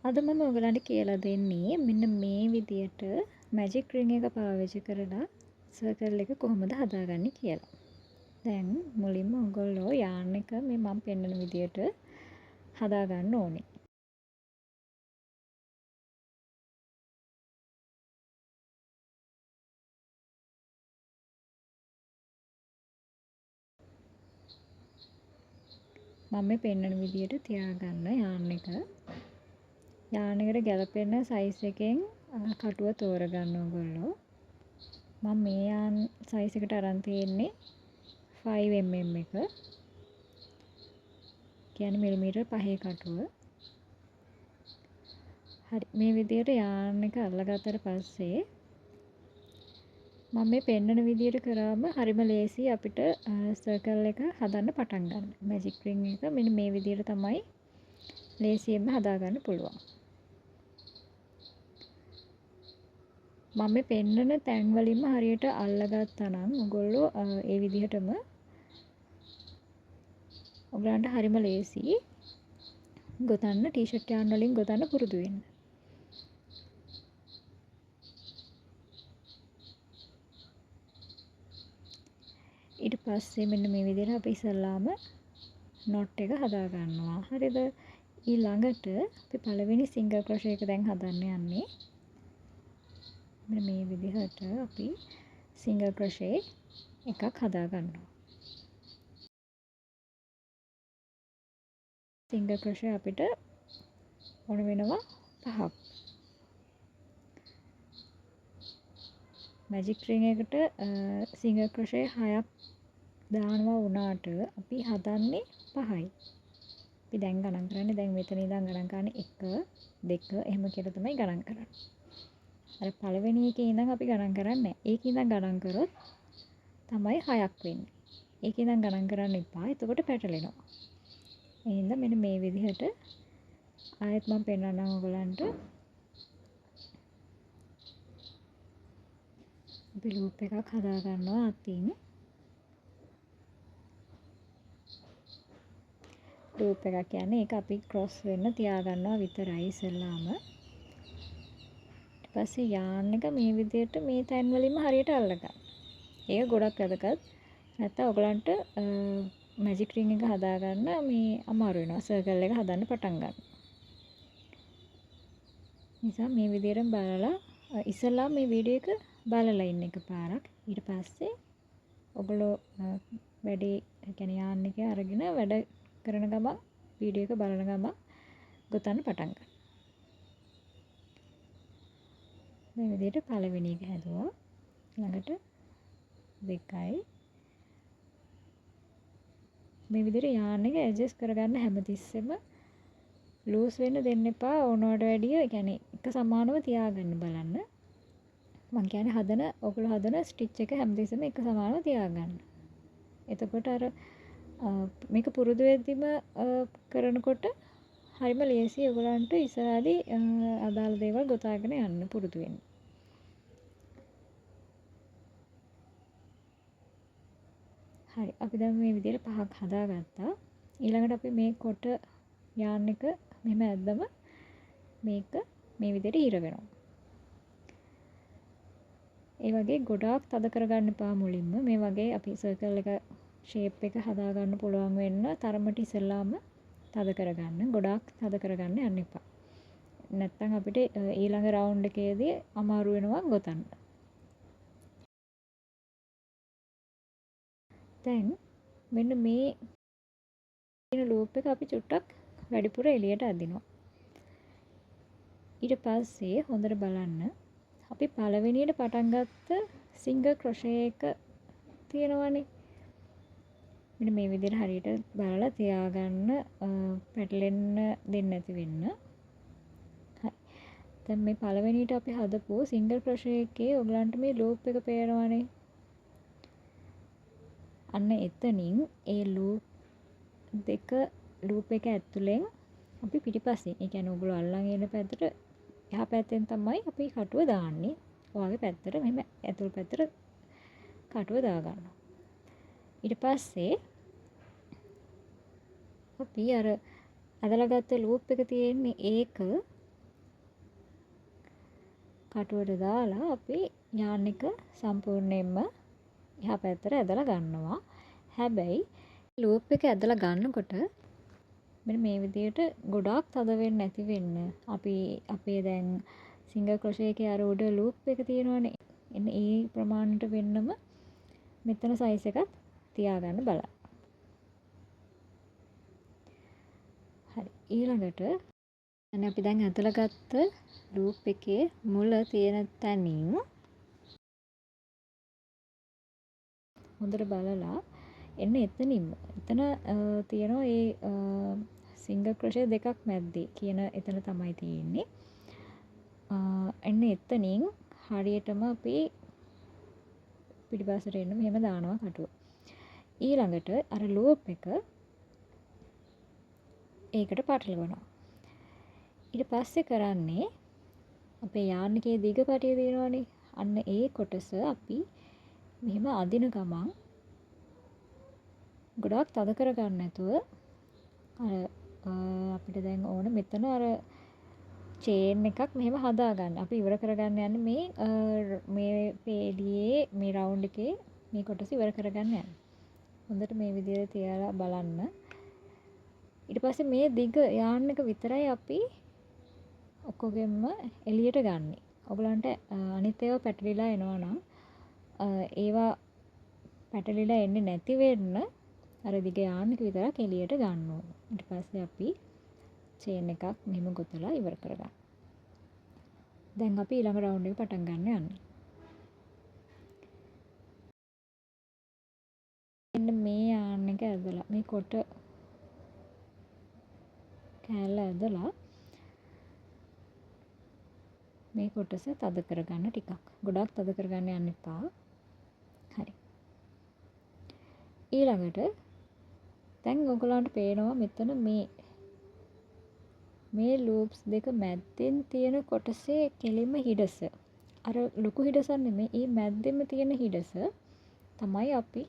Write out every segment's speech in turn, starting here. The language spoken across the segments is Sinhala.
අද මම ඔයගලන්ට කියලා දෙන්නේ මෙන්න මේ විදියට මැජික් රින් එක පාවිච්චි කරලා සර්කල් එක කොහොමද හදාගන්නේ කියලා. දැන් මුලින්ම ඔයගොල්ලෝ යාන් එක මේ මම පෙන්නන විදියට හදාගන්න ඕනේ. මම මේ පෙන්නන විදියට තියාගන්න යාන් එක. යාන් එකට ගැලපෙන සයිස් එකෙන් කටුව තෝරගන්න ඕගොල්ලෝ. මම මේ යාන් සයිස් එකට අරන් තියෙන්නේ 5mm එක. කියන්නේ මිලිමීටර් 5 කටුව. හරි මේ විදියට යාන් එක අල්ලගත්තට පස්සේ මම මේ පෙන්නන විදියට කරාම හරිම ලේසි අපිට සර්කල් එක හදන්න පටන් ගන්න. මැජික් රින් එක මෙන්න මේ විදියට තමයි ලේසියෙන්ම හදාගන්න පුළුවන්. මම මේ පෙන්නන තැන් වලින්ම හරියට අල්ලගත්තා නම් ඔයගොල්ලෝ ඒ විදිහටම ඔයගලන්ට හරිම ලේසි ගොතන්න ටී-ෂර්ට් යාන් වලින් ගොතන්න පුරුදු වෙන්න. ඊට පස්සේ මෙන්න මේ විදිහට අපි ඉස්සල්ලාම knot එක හදා ගන්නවා. හරිද? ඊළඟට අපි පළවෙනි සිංගල් ක්‍රොෂේ එක දැන් හදන්න යන්නේ. මෙන්න මේ විදිහට අපි සිංගල් ක්‍රොෂේ එකක් හදා ගන්නවා. සිංගල් ක්‍රොෂේ අපිට ඕන වෙනවා 5ක්. මැජික් රින් එකට සිංගල් ක්‍රොෂේ 6ක් දානවා වුණාට අපි හදන්නේ 5යි. අපි දැන් ගණන් කරන්නේ දැන් මෙතන ඉඳන් ගණන් කරන්නේ 1 2 එහෙම කියලා තමයි ගණන් කරන්නේ. අර පළවෙනි එකේ ඉඳන් අපි ගණන් කරන්නේ නැහැ. ඒකේ ඉඳන් ගණන් කරොත් තමයි 6ක් වෙන්නේ. ඒකේ ඉඳන් ගණන් කරන්න එපා. එතකොට පැටලෙනවා. එහෙනම් මෙන්න මේ විදිහට ආයෙත් මම පෙන්නන්නම් ඔයගලන්ට. අපි ලූප් එකක් හදා ගන්නවා අතින්. ලූප් එකක් කියන්නේ ඒක අපි ක්‍රොස් වෙන්න තියාගන්නවා විතරයි ඉස්සෙල්ලාම. ඊට පස්සේ යාන් එක මේ විදිහට මේ තැන් වලින්ම හරියට අල්ලගන්න. ඒක ගොඩක් වැදගත්. නැත්නම් ඔයගලන්ට මැජික් රින් එක හදාගන්න මේ අමාරු වෙනවා. සර්කල් එක හදන්න පටන් ගන්න. නිසා මේ විදිහට බලලා ඉස්සෙල්ලා මේ වීඩියෝ එක බලලා ඉන්න එකපාරක්. ඊට පස්සේ ඔයගොල්ලෝ වැඩේ කියන්නේ යාන් එක අරගෙන වැඩ කරන ගමන් වීඩියෝ එක බලන ගමන් ගොතන්න පටන් ගන්න. මේ විදිහට පළවෙනි එක හැදුවා. ළඟට 2යි. මේ විදිහට යාන් එක ඇඩ්ජස්ට් කරගන්න හැමතිස්සෙම ලූස් වෙන්න දෙන්න එපා. ඕනවට වැඩිය يعني එක සමානව තියාගන්න බලන්න. මං කියන්නේ ඔයගොල්ලෝ හදන ස්ටිච් එක හැමතිස්සෙම එක සමානව තියාගන්න. එතකොට අර මේක පුරුදු වෙද්දිම කරනකොට හරිම ලේසි ඔයගලන්ට ඉස්සරහදී අදාළ දේවල් ගොතාගෙන යන්න පුරුදු වෙන්න. හරි අපි දැන් මේ විදිහට 5ක් හදාගත්තා. ඊළඟට අපි මේ කොට යාන් එක මෙහෙම ඇද්දම මේක මේ විදිහට හිර වෙනවා. ඒ වගේ ගොඩාක් තද කරගන්න එපා මුලින්ම. මේ වගේ අපි සර්කල් එක ෂේප් එක හදාගන්න පුළුවන් වෙන්න තරමට ඉස්සෙල්ලාම තද කරගන්න. ගොඩාක් තද කරගන්න යන්න එපා. නැත්තම් අපිට ඊළඟ රවුන්ඩ් එකේදී අමාරු වෙනවා ගොතන්න. දැන් මෙන්න මේ තියෙන ලූප් එක අපි චුට්ටක් වැඩිපුර එළියට අදිනවා. ඊට පස්සේ හොඳට බලන්න අපි පළවෙනියට පටන් ගත්ත සිංගල් ක්‍රොෂේ එක තියෙනවනේ. මෙන්න මේ විදිහට හරියට බලලා තියාගන්න පැටලෙන්න දෙන්නේ නැති වෙන්න. හරි. දැන් මේ පළවෙනියට අපි හදපු සිංගල් ක්‍රොෂේ එකේ ඔයගලන්ට මේ ලූප් එක පේනවනේ. අන්න එතනින් ඒ ලූප් එක ඇතුලෙන් අපි පිටිපස්සෙන් ඒ කියන්නේ ඔයගොල්ලෝ අල්ලන් එන පැත්තට එහා පැත්තෙන් තමයි අපි කටුව දාන්නේ. ඔයගේ පැත්තට මෙහෙම ඇතුල් පැත්තට කටුව දාගන්නවා. ඊට පස්සේ අපි අර ඇදලා ගත්ත ලූප් එක තියෙන්නේ ඒක කටුවට දාලා අපි යාන් එක සම්පූර්ණයෙන්ම එහා පැත්තට ඇදලා ගන්නවා. හැබැයි ලූප් එක ඇදලා ගන්නකොට මෙන්න මේ විදිහට ගොඩාක් තද වෙන්නේ නැති වෙන්න අපි අපේ දැන් සිංගල් ක්‍රොෂේ එකේ අර උඩ ලූප් එක තියෙනවනේ. එන්න ඒ ප්‍රමාණයට වෙන්නම මෙතන සයිස් එකක් තියාගන්න බලන්න. හරි. ඊළඟට අනේ අපි දැන් ඇදලා ගත්ත ලූප් එකේ මුල තියෙන තැනින් හොඳට බලලා එන්න එතනින්ම එතන තියෙනවා ඒ සිංගල් ක්‍රොෂේ දෙකක් මැද්දේ කියන එතන තමයි තියෙන්නේ. එන්න එතනින් හරියටම අපි පිටිපස්සට එන්න මෙහෙම දානවා කටුව. ඊළඟට අර ලූප් එක ඒකට පටලවනවා. ඊට පස්සේ කරන්නේ අපේ යාන් එකේ දිග පටිය තියෙනවනේ. අන්න ඒ කොටස අපි මෙහෙම අදින ගමන් ගොඩාක් තද කරගන්න නැතුව අර අපිට දැන් ඕන මෙතන අර චේන් එකක් මෙහෙම හදාගන්න. අපි ඉවර කරගන්න යන්නේ මේ පේලියේ මේ රවුන්ඩ් එකේ මේ කොටස ඉවර කරගන්න යන්නේ. හොඳට මේ විදිහට තියලා බලන්න. ඊට පස්සේ මේ දිග යාන් එක විතරයි අපි ඔක්කොගෙම එළියට ගන්නෙ. ඔයගලන්ට අනිත් ඒවා පැටලිලා එනවා නම් ඒවා පැටලිලා එන්නේ නැති වෙන්න අර දිග යාන් එක විතරක් එළියට ගන්න ඕන. ඊට පස්සේ අපි චේන් එකක් මෙහෙම ගොතලා ඉවර කරගන්න. දැන් අපි ඊළඟ රවුන්ඩ් එක පටන් ගන්න යන්නේ. මෙන්න මේ යාන් එක ඇදලා මේ කොට කෑල්ල ඇදලා මේ කොටස තද කරගන්න ටිකක්. ගොඩක් තද කරගන්න යන්න එපා. හරි. ඊළඟට දැන් ඔයගලන්ට පේනවා මෙතන මේ ලූප්ස් දෙක මැද්දෙන් තියෙන කොටසේ කෙලින්ම හිඩස. අර ලොකු හිඩසක් නෙමෙයි. මේ මැද්දෙම තියෙන හිඩස තමයි අපි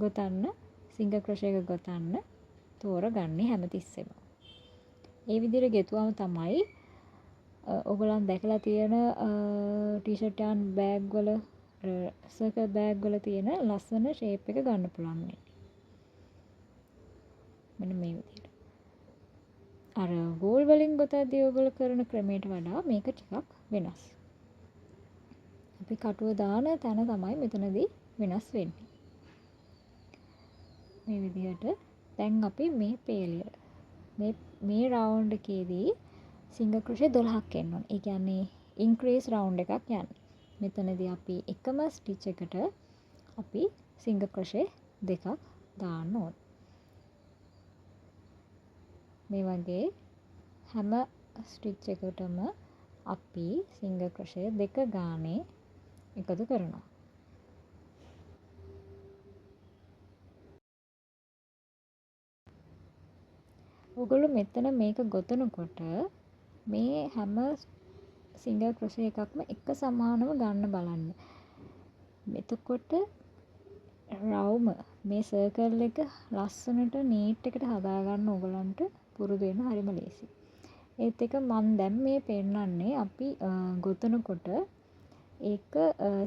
ගොතන්න සිංගල් ක්‍රොෂේ එක ගොතන්න තෝරගන්නේ හැමතිස්සෙම. ඒ විදිහට ගෙතුවම තමයි ඔයගලන් දැකලා තියෙන ටී-ෂර්ට් යාන් බෑග් වල සර්කල් බෑග් වල තියෙන ලස්සන ෂේප් එක ගන්න පුළුවන් වෙන්නේ. මෙන්න මේ විදිහට. අර වෝල් වලින් ගොතද්දී ඔයගොල්ලෝ කරන ක්‍රමයට වඩා මේක ටිකක් වෙනස්. අපි කටුව දාන තැන තමයි මෙතනදී වෙනස් වෙන්නේ. මේ විදිහට දැන් අපි මේ පේලිය මේ රවුන්ඩ් එකේදී සිංගල් ක්‍රොෂේ 12ක් එන්න ඕනේ. ඒ කියන්නේ ඉන්ක්‍රීස් රවුන්ඩ් එකක් යන්නේ. මෙතනදී අපි එකම ස්ටිච් එකට අපි සිංගල් ක්‍රොෂේ දෙකක් දාන්න ඕනේ. මේ වගේ හැම ස්ටිච් එකකටම අපි සිංගල් ක්‍රොෂේ දෙක ගානේ එකතු කරනවා. ඔයගොල්ලෝ මෙතන මේක ගොතනකොට මේ හැම සිංගල් ක්‍රොෂේ එකක්ම එක සමානව ගන්න බලන්න. එතකොට රවුම මේ සර්කල් එක ලස්සනට නීට් එකට හදාගන්න ඔයගලන්ට පුරුදු වෙන හරිම ලේසි. ඒත් එක මම දැන් මේ පෙන්නන්නේ අපි ගොතනකොට ඒක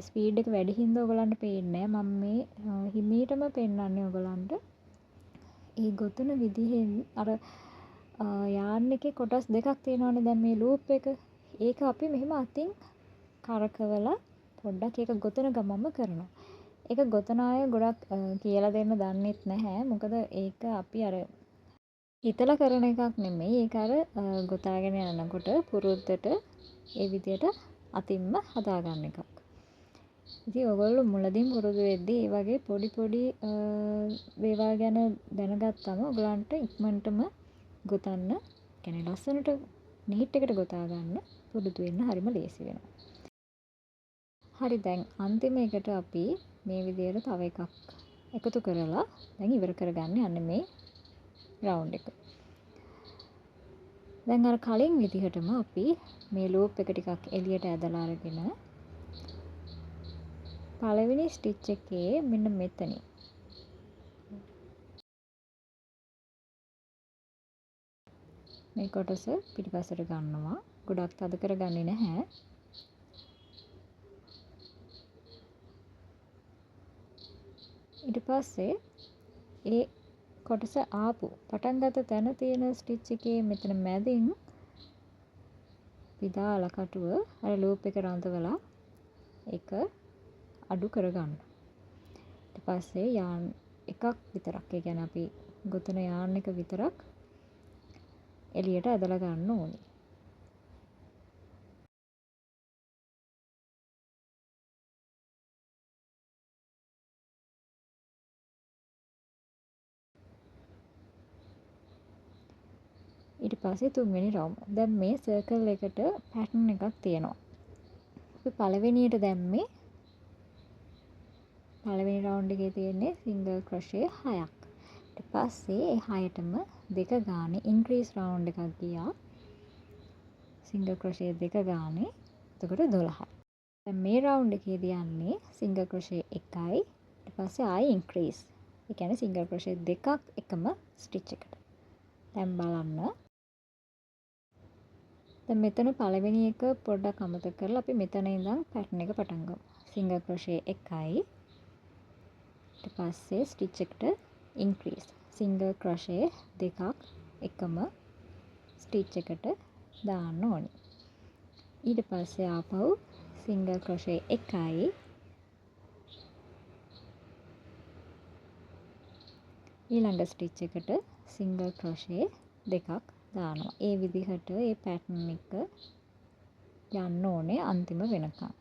ස්පීඩ් එක වැඩි හින්දා ඔයගලන්ට පේන්නේ නැහැ. මම මේ හිමීටම පෙන්නන්නේ ඔයගලන්ට. ඒ ගොතන විදිහෙන් අර යාන් එකේ කොටස් දෙකක් තියෙනවානේ දැන් මේ ලූප් එක. ඒක අපි මෙහෙම අතින් කරකවලා පොඩ්ඩක් ඒක ගොතන ගමන්ම කරනවා. ඒක ගොතන අය ගොඩක් කියලා දෙන්න දන්නෙත් නැහැ. මොකද ඒක අපි අර හිතලා කරන එකක් නෙමෙයි. ඒක අර ගොතාගෙන යනකොට පුරුද්දට ඒ විදියට අතින්ම හදාගන්න එකක්. ඉතින් ඔයගොල්ලෝ මුලදීම පුරුදු වෙද්දී මේ වගේ පොඩි පොඩි දේවල් ගැන දැනගත්තම ඔයගලන්ට ඉක්මනටම ගොතන්න, කියන්නේ ලස්සනට නීට් එකට ගොතා ගන්න පුරුදු වෙන්න හරිම ලේසි වෙනවා. හරි දැන් අන්තිම එකට අපි මේ විදියට තව එකක් එකතු කරලා දැන් ඉවර කරගන්න යන්නේ මේ රවුන්ඩ් එක. දැන් අර කලින් විදිහටම අපි මේ ලූප් එක ටිකක් එළියට ඇදලා අරගෙන පළවෙනි ස්ටිච් එකේ මෙන්න මෙතනින් මේ කොටස පිටිපස්සට ගන්නවා. ගොඩක් තද කරගන්නේ නැහැ. ඊට පස්සේ ඒ කොටස ආපු පටන් ගත්ත තැන තියෙන ස්ටිච් එකේ මෙතන මැදින් විදාලා කටුව අර ලූප් එක රඳවලා ඒක අඩු කරගන්න. ඊට පස්සේ යාන් එකක් විතරක්, ඒ කියන්නේ අපි ගොතන යාන් එක විතරක් එළියට ඇදලා ගන්න ඕනේ. ඊට පස්සේ තුන්වෙනි රවුම. දැන් මේ සර්කල් එකට පැටර්න් එකක් තියෙනවා. අපි පළවෙනියට දැම්මේ පළවෙනි රවුන්ඩ් එකේ තියෙන්නේ සිංගල් ක්‍රොෂේ 6ක්. ඊට පස්සේ ඒ 6ටම දෙක ගානේ ඉන්ක්‍රීස් රවුන්ඩ් එකක් ගියා. සිංගල් ක්‍රොෂේ දෙක ගානේ. එතකොට 12යි. දැන් මේ රවුන්ඩ් එකේදී යන්නේ සිංගල් ක්‍රොෂේ 1යි. ඊට පස්සේ ආයි ඉන්ක්‍රීස්. ඒ කියන්නේ සිංගල් ක්‍රොෂේ දෙකක් එකම ස්ටිච් එකට. දැන් බලන්න. දැන් මෙතන පළවෙනි එක පොඩ්ඩක් අමතක කරලා අපි මෙතන ඉඳන් පැටර්න් එක පටන් ගමු. සිංගල් ක්‍රොෂේ 1යි. ඊට පස්සේ ස්ටිච් එකට ඉන්ක්‍රීස්. සිංගල් ක්‍රොෂේ දෙකක් එකම ස්ටිච් එකට දාන්න ඕනේ. ඊට පස්සේ ආපහු සිංගල් ක්‍රොෂේ 1යි. ඊළඟ ස්ටිච් එකට සිංගල් ක්‍රොෂේ දෙකක් දානවා. ඒ විදිහට ඒ පැටර්න් එක යන්න ඕනේ අන්තිම වෙනකන්.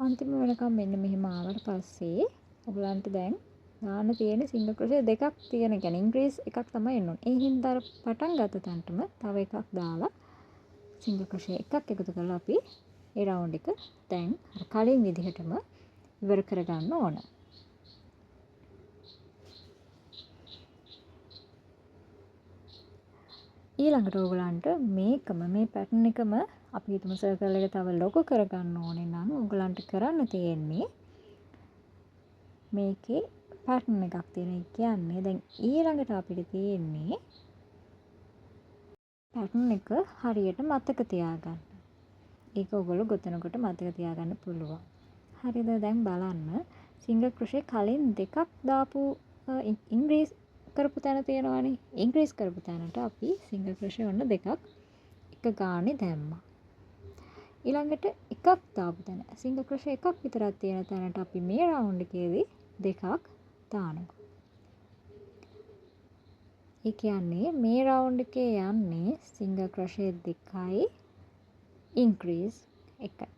අන්තිම වෙනකම් මෙන්න මෙහෙම ආවට පස්සේ ඔයගලන්ට දැන් දාන්න තියෙන සිංගල් ක්‍රොෂේ දෙකක් තියෙන, කියන්නේ ඉන්ක්‍රීස් එකක් තමයි එන්න ඕනේ. ඒ හින්දා අර පටන් ගත්ත තැනටම තව එකක් දාලා සිංගල් ක්‍රොෂේ එකක් එකතු කරලා අපි ඒ රවුන්ඩ් එක දැන් අර කලින් විදිහටම ඉවර කරගන්න ඕන. ඊළඟට ඕගලන්ට මේකම මේ පැටර්න් එකම අපි හිතමු සර්කල් එක තව ලොකු කරගන්න ඕනේ නම් ඕගලන්ට කරන්න තියෙන්නේ මේකේ පැටර්න් එකක් තියෙන. ඒ කියන්නේ දැන් ඊළඟට අපිට තියෙන්නේ පැටර්න් එක හරියට මතක තියාගන්න. ඒක ඔයගොල්ලෝ ගොතනකොට මතක තියාගන්න පුළුවන්. හරිද? දැන් බලන්න සිංගල් ක්‍රොෂේ කලින් දෙකක් දාපු ඉන්ක්‍රීස් කරපු තැන තියෙනවානේ. ඉන්ක්‍රීස් කරපු තැනට අපි සිංගල් ක්‍රොෂේ ඔන්න දෙකක් එක ගානේ දැම්මා. ඊළඟට එකක් දාපු තැන සිංගල් ක්‍රොෂේ එකක් විතරක් තියෙන තැනට අපි මේ රවුන්ඩ් එකේදී දෙකක් දානවා. ඒ කියන්නේ මේ රවුන්ඩ් එකේ යන්නේ සිංගල් ක්‍රොෂේ දෙකයි ඉන්ක්‍රීස් එකයි.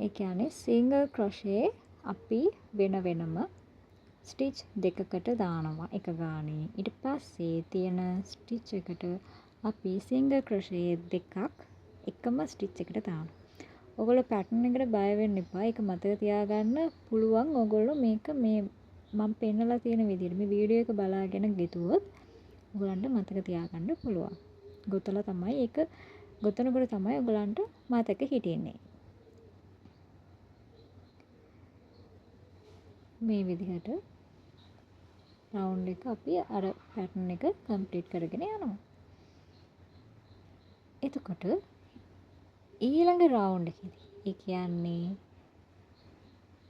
ඒ කියන්නේ සිංගල් ක්‍රොෂේ අපි වෙන වෙනම ස්ටිච් දෙකකට දානවා එක ගානේ. ඊට පස්සේ තියෙන ස්ටිච් එකට අපි සිංගල් ක්‍රොෂේ දෙකක් එකම ස්ටිච් එකට දානවා. ඔයගොල්ලෝ පැටර්න් එකට බය වෙන්න එපා. ඒක මතක තියාගන්න පුළුවන්. ඔයගොල්ලෝ මේක මේ මම පෙන්නලා තියෙන විදිහට මේ වීඩියෝ එක බලාගෙන ගිතුවොත් ඔයගලන්ට මතක තියාගන්න පුළුවන්. ගොතලා තමයි ඒක ගොතනකොට තමයි ඔයගලන්ට මතක හිටින්නේ. මේ විදිහට රවුන්ඩ් එක අපි අර පැටර්න් එක කම්ප්ලීට් කරගෙන යනවා. එතකොට ඊළඟ රවුන්ඩ් එකේදී ඒ කියන්නේ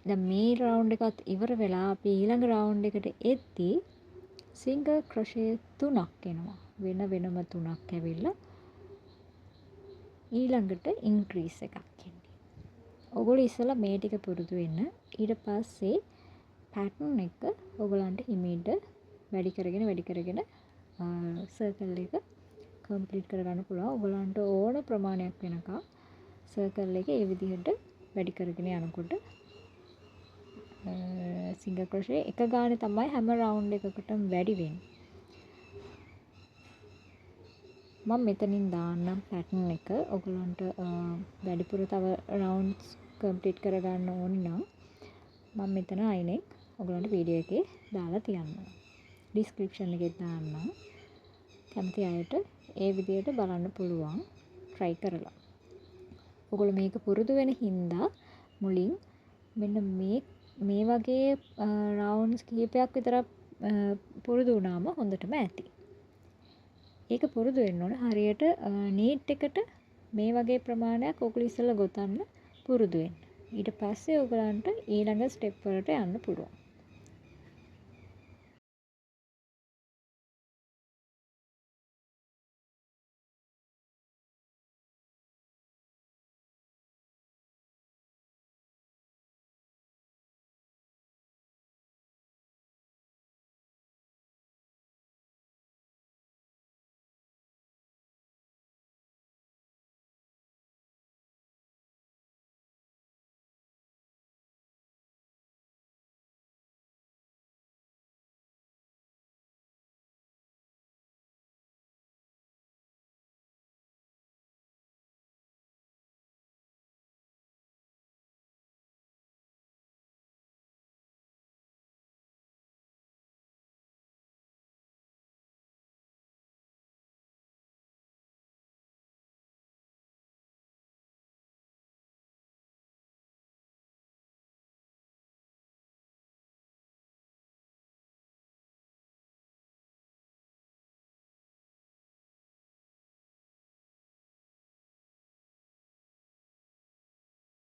දැන් මේ රවුන්ඩ් එකත් ඉවර වෙලා අපි ඊළඟ රවුන්ඩ් එකට එද්දී සිංගල් ක්‍රොෂේ 3ක් එනවා. වෙන වෙනම 3ක් ඇවිල්ලා ඊළඟට ඉන්ක්‍රීස් එකක් එන්නේ. ඔයගොල්ලෝ ඉස්සලා මේ ටික පුරුදු වෙන්න. ඊට පස්සේ පැටර්න් එක ඔයගලන්ට හිමීට වැඩි කරගෙන සර්කල් එක කම්ප්ලීට් කරගන්න පුළුවන්. ඔයගලන්ට ඕන ප්‍රමාණයක් වෙනකම් සර්කල් එක ඒ විදිහට වැඩි කරගෙන යනකොට සිංගල් ක්‍රොෂේ එක ගානේ තමයි හැම රවුන්ඩ් එකකටම වැඩි වෙන්නේ. මම මෙතනින් දාන්නම් පැටර්න් එක. ඔයගලන්ට වැඩිපුර තව රවුන්ඩ්ස් කම්ප්ලීට් කරගන්න ඕනි නම් මම මෙතන අයිනෙක් ඔයගලන්ට වීඩියෝ එකේ දාලා තියන්නම්. ඩිස්ක්‍රිප්ෂන් එකේ දාන්නම්. කැමති අයට ඒ විදිහට බලන්න පුළුවන් try කරලා. ඔයගොල්ලෝ මේක පුරුදු වෙන හින්දා මුලින් මෙන්න මේ වගේ රවුන්ඩ්ස් කිහිපයක් විතරක් පුරුදු වුණාම හොඳටම ඇති. ඒක පුරුදු වෙන්න ඕන හරියට නීට් එකට මේ වගේ ප්‍රමාණයක් ඔයගොල්ලෝ ඉස්සෙල්ලා ගොතන්න පුරුදු වෙන්න. ඊට පස්සේ ඔයගලන්ට ඊළඟ ස්ටෙප් වලට යන්න පුළුවන්.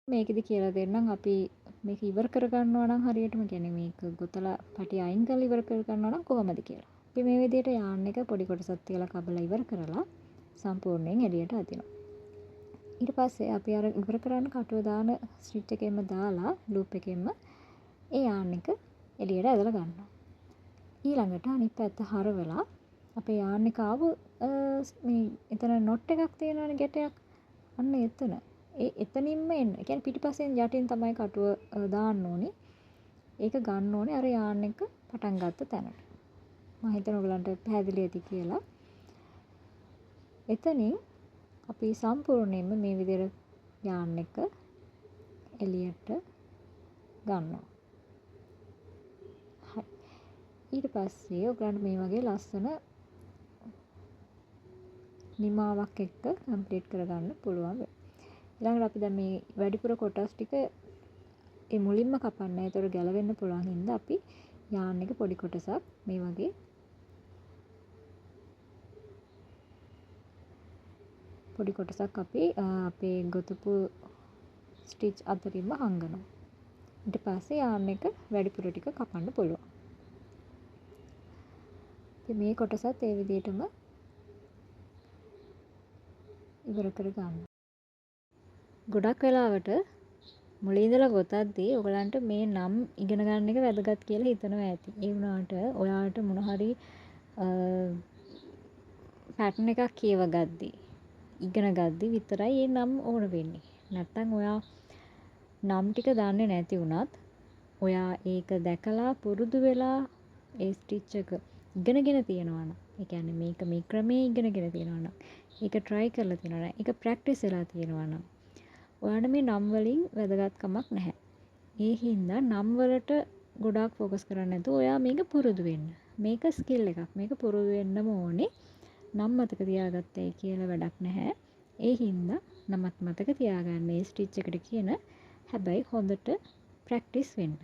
මේකෙදි කියලා දෙන්නම් අපි මේක ඉවර කරගන්නවා නම් හරියටම කියන්නේ මේක ගොතලා පැටි අයින් කරලා ඉවර කරගන්නවා නම් කොහොමද කියලා. අපි මේ විදිහට යාන් එක පොඩි කොටසක් තියලා කබලා ඉවර කරලා සම්පූර්ණයෙන් එළියට අදිනවා. ඊට පස්සේ අපි අර ඉවර කරන්න කටුව දාන ස්ටිච් එකෙන්ම දාලා ලූප් එකෙන්ම ඒ යාන් එක එළියට ඇදලා ගන්නවා. ඊළඟට අනිත් පැත්ත හරවලා අපේ යාන් එක ආව මේ එතන නොට් එකක් තියෙනවනේ ගැටයක්. අන්න එතන එතනින්ම එන්න. ඒ කියන්නේ පිටිපස්සෙන් යටින් තමයි කටුව දාන්න ඕනේ. ඒක ගන්න ඕනේ අර යාන් එක පටන් ගත්ත තැනට. මම හිතනවා ඔයගලන්ට පැහැදිලි ඇති කියලා. එතනින් අපි සම්පූර්ණයෙන්ම මේ විදිහට යාන් එක එළියට ගන්නවා. හරි. ඊට පස්සේ ඔයගලන්ට මේ වගේ ලස්සන නිමාවක් එක්ක කම්ප්ලීට් කරගන්න පුළුවන් වෙයි. ඊළඟට අපි දැන් මේ වැඩිපුර කොටස් ටික ඒ මුලින්ම කපන්නේ. ඒතර ගැලවෙන්න පුළුවන් හින්දා අපි යාන් එක පොඩි කොටසක් මේ වගේ පොඩි කොටසක් අපි අපේ ගොතපු ස්ටිච් අතරින්ම හංගනවා. ඊට පස්සේ යාන් එක වැඩිපුර ටික කපන්න පුළුවන්. ඉතින් මේ කොටසත් ඒ විදිහටම ඉවර කරගන්න. ගොඩක් වෙලාවට මුලින් ඉඳලා ගොතද්දී ඔයගලන්ට මේ නම් ඉගෙන ගන්න එක වැදගත් කියලා හිතනවා ඇති. ඒ වුණාට ඔයාලට මොන හරි පැටර්න් එකක් කියව ගද්දී ඉගෙන ගද්දී විතරයි මේ නම් ඕන වෙන්නේ. නැත්තම් ඔයා නම් ටික දන්නේ නැති වුණත් ඔයා ඒක දැකලා පුරුදු වෙලා ඒ ස්ටිච් එක ඉගෙනගෙන තියෙනවා නම්, ඒ කියන්නේ මේක මේ ක්‍රමයේ ඉගෙනගෙන තියෙනවා නම්, ඒක try කරලා තියෙනවා නම්, ඒක practice වෙලා තියෙනවා නම් ඔයාට මේ නම් වලින් වැදගත්කමක් නැහැ. ඒ හින්දා නම් වලට ගොඩාක් ફોකස් කරන්නේ නැතුව ඔයා මේක පුරුදු වෙන්න. මේක ස්කිල් එකක්. මේක පුරුදු වෙන්නම ඕනේ. නම් මතක තියාගත්තයි කියලා වැඩක් නැහැ. ඒ හින්දා නමත් මතක තියාගන්න. මේ ස්ටිච් එකට කියන හැබැයි හොඳට ප්‍රැක්ටිස් වෙන්න.